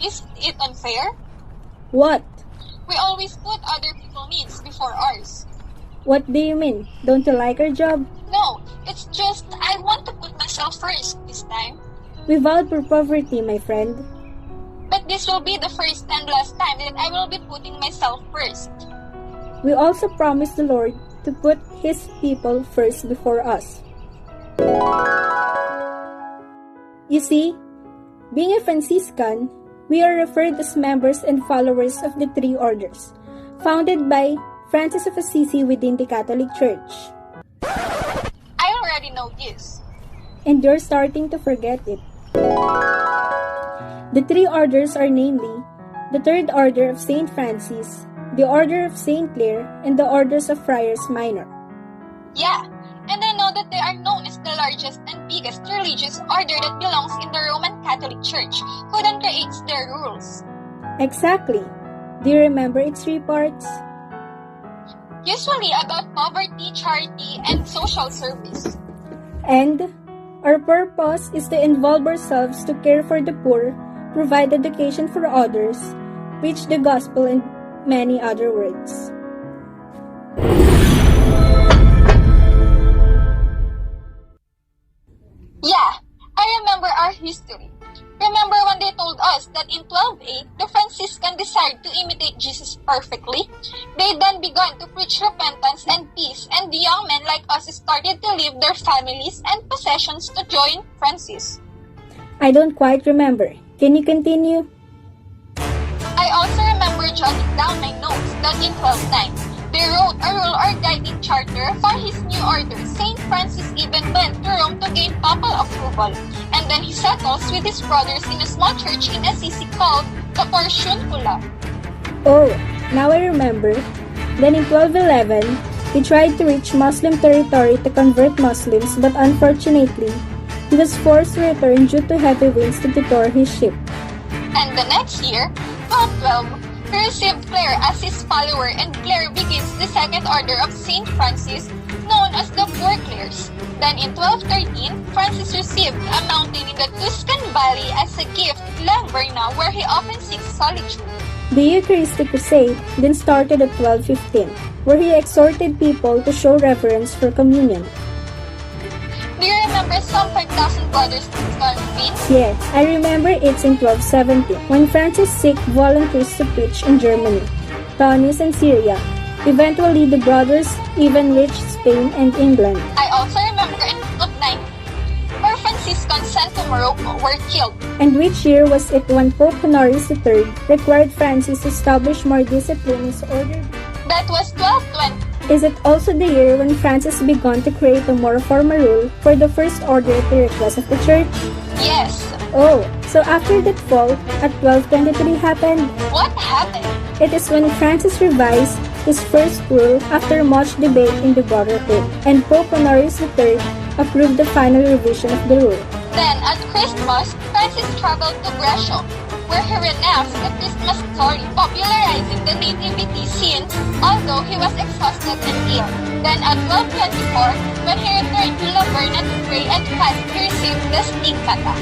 Isn't it unfair? What? We always put other people's needs before ours. What do you mean? Don't you like our job? No, it's just I want to put myself first this time. We vowed for poverty, my friend. But this will be the first and last time that I will be putting myself first. We also promise the Lord to put His people first before us. You see, being a Franciscan, we are referred as members and followers of the three orders, founded by Francis of Assisi within the Catholic Church. I already know this. And you're starting to forget it. The three orders are namely the Third Order of St. Francis, the Order of St. Clare, and the Orders of Friars Minor. Yeah, and I know that they are known as the largest and biggest religious order that belongs in the Roman Catholic Church, who then creates their rules. Exactly. Do you remember its reports? Usually about poverty, charity, and social service. And our purpose is to involve ourselves to care for the poor, provide education for others, preach the gospel, and many other words. Yeah, I remember our history. Remember when they told us that in 1208, the Franciscans desired to imitate Jesus perfectly? They then began to preach repentance and peace, and the young men like us started to leave their families and possessions to join Francis. I don't quite remember. Can you continue? I also remember jotting down my notes that in 1209, they wrote a rule or guiding charter for his new order. St. Francis even went to Rome to gain papal approval, and then he settles with his brothers in a small church in Assisi called the Porciuncula. Oh, now I remember. Then in 1211, he tried to reach Muslim territory to convert Muslims, but unfortunately, he was forced to return due to heavy winds that tore his ship. And the next year, 1212, he received Clare as his follower, and Clare begins the Second Order of St. Francis, known as the Poor Clares. Then in 1213, Francis received a mountain in the Tuscan Valley as a gift, La Verna, where he often seeks solitude. The Eucharistic Crusade then started at 1215, where he exhorted people to show reverence for communion. Do you remember some 5,000 brothers convened? Yes, I remember it's in 1270, when Francis sought volunteers to preach in Germany, Tunis, and Syria. Eventually, the brothers even reached Spain and England. I also remember in 1290, where Franciscans sent to Morocco were killed. And which year was it when Pope Honorius III required Francis to establish more discipline in his order? That was 1220. Is it also the year when Francis began to create a more formal rule for the First Order at the request of the Church? Yes. Oh, so after that fall, at 1223 happened? What happened? It is when Francis revised his first rule after much debate in the Brotherhood, and Pope Honorius III approved the final revision of the rule. Then, at Christmas, Francis traveled to Brescia, where he renounced the Christmas story, popularizing the nativity scene, although he was exhausted and ill. Then, at 1224, when he returned to La Verna to pray and fast, he received the stigmata.